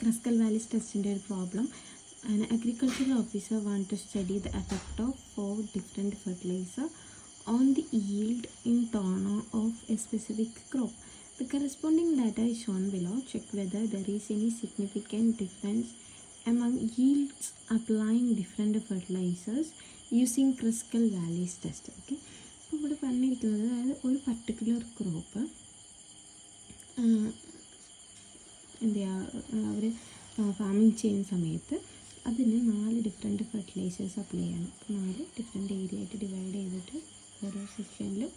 Kruskal Wallis test problem. An agricultural officer wants to study the effect of 4 different fertilizers on the yield in turnover of a specific crop. The corresponding data is shown below. Check whether there is any significant difference among yields applying different fertilizers using Kruskal Wallis test. Okay. അപ്പോൾ ഇവിടെ പറഞ്ഞിരിക്കുന്നത് അതായത് ഒരു particular crop എന്ത് ചെയ്യുക, അവർ farming ചെയ്യുന്ന സമയത്ത് അതിന് 4 ഡിഫറെൻറ്റ് ഫെർട്ടിലൈസേഴ്സ് അപ്ലൈ ചെയ്യണം. അപ്പോൾ 4 ഡിഫറെൻറ്റ് ഏരിയ ആയിട്ട് ഡിവൈഡ് ചെയ്തിട്ട് ഓരോ സെക്ഷനിലും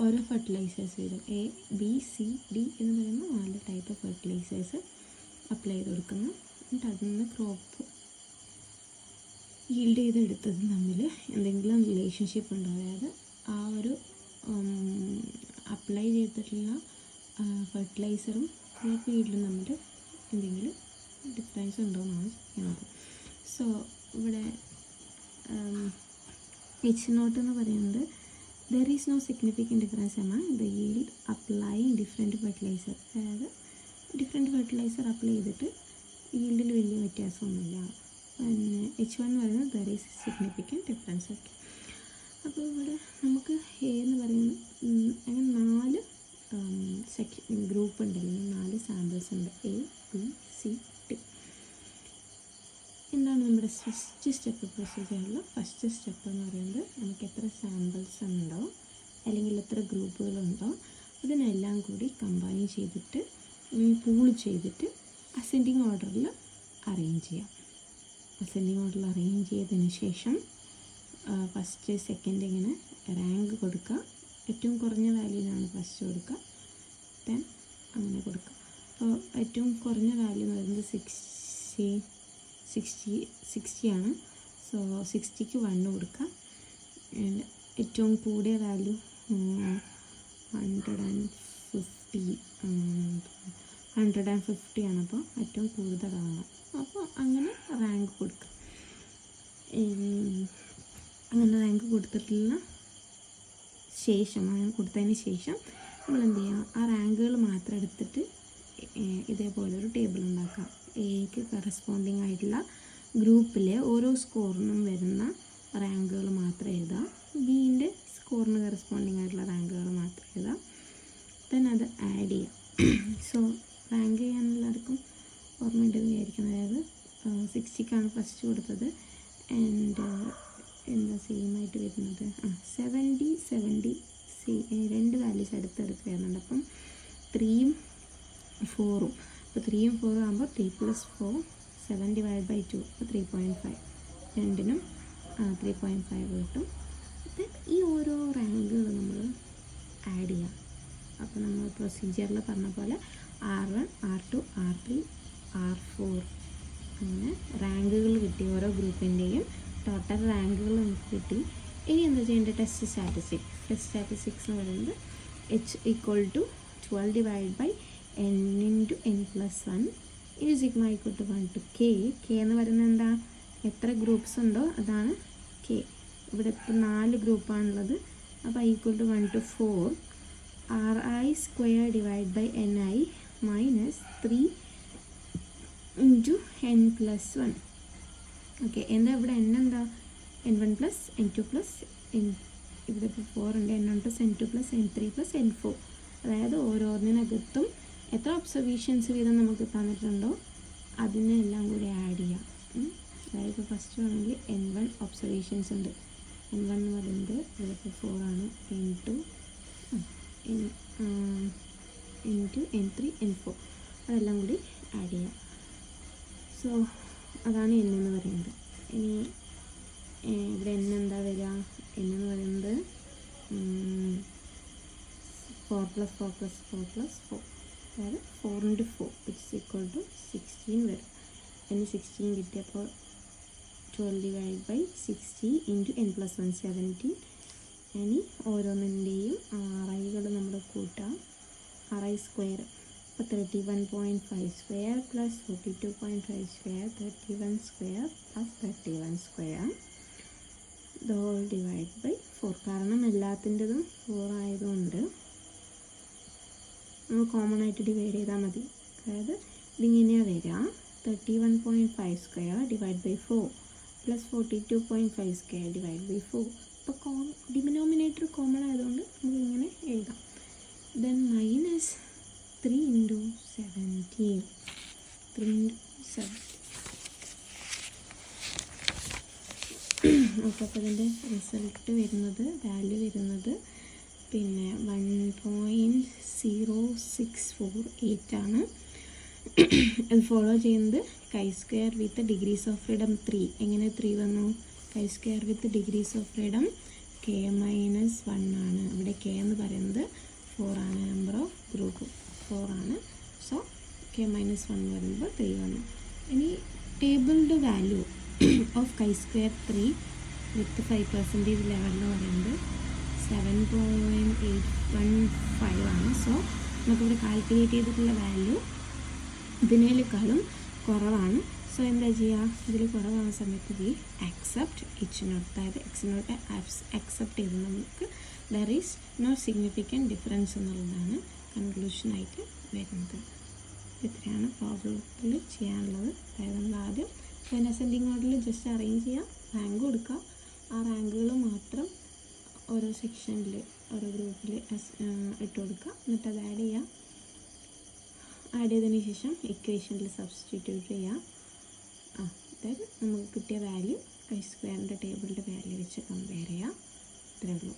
ഓരോ ഫെർട്ടിലൈസേഴ്സ് വരും. A, B, C, D എന്ന് പറയുന്ന 4 ടൈപ്പ് ഫെർട്ടിലൈസേഴ്സ് അപ്ലൈ ചെയ്ത് കൊടുക്കുന്നു. എന്നിട്ട് അതിൽ നിന്ന് ക്രോപ്പ് ഈൽഡ് ചെയ്തെടുത്തതും തമ്മിൽ എന്തെങ്കിലും റിലേഷൻഷിപ്പ് ഉണ്ടോ, അതായത് ആ ഒരു അപ്ലൈ ചെയ്തിട്ടുള്ള ഫെർട്ടിലൈസറും ക്രോപ്പ് ഈൽഡും തമ്മിൽ എന്തെങ്കിലും ഡിഫറൻസ് ഉണ്ടോ എന്നാണ് ചെയ്യുന്നത്. സോ ഇവിടെ എച്ച് നോട്ട് എന്ന് പറയുന്നത് there is no significant difference among the yield applying different fertilizer. അതായത് ഡിഫറെൻറ്റ് ഫെർട്ടിലൈസർ അപ്ലൈ ചെയ്തിട്ട് ഈൽഡിൽ വലിയ വ്യത്യാസമൊന്നുമില്ല. പിന്നെ H1 എന്ന് പറയുന്നത് there is significant difference. Okay, അപ്പോൾ ഇവിടെ നമുക്ക് എ എന്ന് പറയുന്ന അങ്ങനെ 4 ഗ്രൂപ്പ് ഉണ്ട്, അല്ലെങ്കിൽ 4 സാമ്പിൾസ് ഉണ്ട്. A, B, C, D. എന്താണ് നമ്മുടെ ഫസ്റ്റ് സ്റ്റെപ്പ് പ്രൊസീജിയറിൽ? ഫസ്റ്റ് സ്റ്റെപ്പ് എന്ന് പറയുന്നത് നമുക്ക് എത്ര സാമ്പിൾസ് ഉണ്ടോ അല്ലെങ്കിൽ എത്ര ഗ്രൂപ്പുകളുണ്ടോ അതിനെല്ലാം കൂടി കമ്പൈൻ ചെയ്തിട്ട് പൂൾ ചെയ്തിട്ട് അസെൻഡിങ് ഓർഡറിൽ അറേഞ്ച് ചെയ്യാം. അസെൻഡിങ് ഓർഡറിൽ അറേഞ്ച് ചെയ്തതിന് ശേഷം ഫസ്റ്റ് സെക്കൻഡ് ഇങ്ങനെ റാങ്ക് കൊടുക്കുക. ഏറ്റവും കുറഞ്ഞ വാല്യൂവിനാണ് ഫസ്റ്റ് കൊടുക്കുക, ദെൻ അങ്ങനെ കൊടുക്കുക. അപ്പോൾ ഏറ്റവും കുറഞ്ഞ വാല്യൂ എന്ന് പറയുന്നത് 60 ആണ്. സോ 60ക്ക് 1 കൊടുക്കുക. ഏറ്റവും കൂടിയ വാല്യൂ 150 ആണ്. അപ്പോൾ ഏറ്റവും കൂടുതലാണ്. അപ്പോൾ അങ്ങനെ റാങ്ക് കൊടുക്കുക. അങ്ങനെ റാങ്ക് കൊടുത്തിട്ടുള്ള ശേഷം, അങ്ങനെ കൊടുത്തതിന് ശേഷം നമ്മൾ എന്ത് ചെയ്യുക, ആ റാങ്കുകൾ മാത്രം എടുത്തിട്ട് ഇതേപോലെ ഒരു ടേബിൾ ഉണ്ടാക്കാം. എക്ക് കറസ്പോണ്ടിങ് ആയിട്ടുള്ള ഗ്രൂപ്പിലെ ഓരോ സ്കോറിനും വരുന്ന റാങ്കുകൾ മാത്രം എഴുതാം. ബീൻ്റെ സ്കോറിന് കറസ്പോണ്ടിങ് ആയിട്ടുള്ള റാങ്കുകൾ മാത്രം എഴുതാം. ദെൻ അത് ആഡ് ചെയ്യാം. സോ റാങ്ക് ചെയ്യാൻ എല്ലാവർക്കും ഓർമ്മയുണ്ടെന്ന് വിചാരിക്കുന്നത്. അതായത് 60ക്കാണ് ഫസ്റ്റ് കൊടുത്തത്. ആൻഡ് എന്താ സെയിം ആയിട്ട് വരുന്നത് 70 രണ്ട് വാല്യൂസ് അടുത്തടുത്ത് വരുന്നുണ്ട്. അപ്പം 3ഉം 4ഉം. അപ്പോൾ 3ഉം 4ഉം ആകുമ്പോൾ 3 + 4 7/2 അപ്പോൾ 3.5. രണ്ടിനും 3.5 കിട്ടും. ഈ ഓരോ റാങ്കുകൾ നമ്മൾ ആഡ് ചെയ്യാം. അപ്പോൾ നമ്മൾ പ്രൊസീജിയറിൽ പറഞ്ഞ പോലെ R1, R2, R3, R4 അങ്ങനെ റാങ്കുകൾ കിട്ടി. ഓരോ ഗ്രൂപ്പിൻ്റെയും ടോട്ടൽ റാങ്കുകൾ നമുക്ക് കിട്ടി. ഇനി എന്താ ചെയ്യേണ്ടത്? ടെസ്റ്റ് സ്റ്റാറ്റിസ്റ്റിക്സ് എന്ന് പറയുന്നത് H = 12/n × n+1 ഇനി സിഗ്മ = 1 to K. എന്ന് പറയുന്നത് എന്താ? എത്ര ഗ്രൂപ്പ്സ് ഉണ്ടോ അതാണ് K. ഇവിടെ ഇപ്പോൾ 4 ഗ്രൂപ്പാണുള്ളത്. അപ്പോൾ I = 1 to 4 Ri² / Ni - 3 × n+1. Okay, എന്താ ഇവിടെ n എന്താ? n1 + n2 + n, ഇവിടെ ഇപ്പോൾ 4 ഉണ്ട്. n1 + n2 + n3 + n4. അതായത് ഓരോന്നിനകത്തും എത്ര ഒബ്സർവേഷൻസ് വീതം നമുക്ക് തന്നിട്ടുണ്ടോ അതിനെല്ലാം കൂടി ആഡ് ചെയ്യാം. അതായത് ഇപ്പോൾ ഫസ്റ്റ് ആണെങ്കിൽ n1 ഒബ്സർവേഷൻസ് ഉണ്ട്. n1 എന്ന് പറയുന്നത് ഇവിടെ ഇപ്പോൾ 4 ആണ്. n2, n3, n4 അതെല്ലാം കൂടി ആഡ് ചെയ്യാം. സോ അതാണ് n എന്ന് പറയുന്നത്. ഇനി ഇവിടെ n എന്താ വരിക? n എന്ന് പറയുന്നത് 4 + 4 + 4 + 4, അതായത് 4 × 4 = 16 വരും. n 16 കിട്ടിയപ്പോൾ 12/60 × n+1 17. ഇനി ഓരോന്നിൻ്റെയും RIകൾ നമ്മൾ കൂട്ടാം. RI². അപ്പോൾ 31.5² + 42.5² 31² + 31² /4. കാരണം എല്ലാത്തിൻ്റെതും 4 ആയതുകൊണ്ട് നമ്മൾ കോമൺ ആയിട്ട് ഡിവൈഡ് ചെയ്താൽ മതി. അതായത് ഇതിങ്ങനെയാണ് വരിക 31.5 square divided by 4 plus 42.5 square divided by 4. ഇപ്പോൾ ഡിമിനോമിനേറ്റർ കോമൺ ആയതുകൊണ്ട് നമുക്ക് ഇങ്ങനെ എഴുതാം. Then minus 3 into 17. 3 into 17. Okay, അപ്പോൾ ഇതിൻ്റെ റിസൾട്ട് വരുന്നത്, വാല്യൂ വരുന്നത് പിന്നെ 1.0648 ആണ്. ഇത് ഫോളോ ചെയ്യുന്നത് chi square with degrees of freedom 3. എങ്ങനെ 3 വന്നു? Chi square with degrees of freedom k-1 ആണ്. ഇവിടെ k എന്ന് പറയുന്നത് 4 ആണ്, നമ്പർ ഓഫ് ഗ്രൂപ്പ് 4 ആണ്. സോ k-1 വരുമ്പോൾ 3 വന്നു. ഇനി ടേബിളിൻ്റെ value of chi square 3 with 5% level എന്ന് പറയുന്നത് 7.815 ആണ്. സോ നമുക്കിവിടെ കാൽക്കുലേറ്റ് ചെയ്തിട്ടുള്ള വാല്യൂ ഇതിനേക്കാളും കുറവാണ്. സോ എന്താ ചെയ്യുക? ഇതിൽ കുറവാകുന്ന സമയത്ത് വി അക്സെപ്റ്റ് എച്ച് നോട്ട്, അതായത് എക്സ് നോട്ട് അക്സെപ്റ്റ് ചെയ്ത് നമുക്ക് there is no significant difference എന്നുള്ളതാണ് കൺക്ലൂഷനായിട്ട് വരുന്നത്. ഇത്രയാണ് പ്രോബ്ലത്തിൽ ചെയ്യാനുള്ളത്. അതായത് നമ്മൾ ആദ്യം അസെൻഡിങ് ഓർഡറിൽ ജസ്റ്റ് അറേഞ്ച് ചെയ്യുക, റാങ്ക് കൊടുക്കുക, ആ റാങ്കുകൾ മാത്രം ഓരോ സെക്ഷനിൽ ഓരോ ഗ്രൂപ്പിൽ ഇട്ട് കൊടുക്കുക, എന്നിട്ട് അത് ആഡ് ചെയ്യുക. ആഡ് ചെയ്തതിന് ശേഷം ഇക്വേഷനിൽ സബ്സ്റ്റിറ്റ്യൂട്ട് ചെയ്യുക. അതായത് നമുക്ക് കിട്ടിയ വാല്യൂ കൈ സ്ക്വയറിൻ്റെ ടേബിളിൻ്റെ വാല്യൂ വെച്ച് കമ്പയർ ചെയ്യുക. ഇത്രയേ ഉള്ളൂ.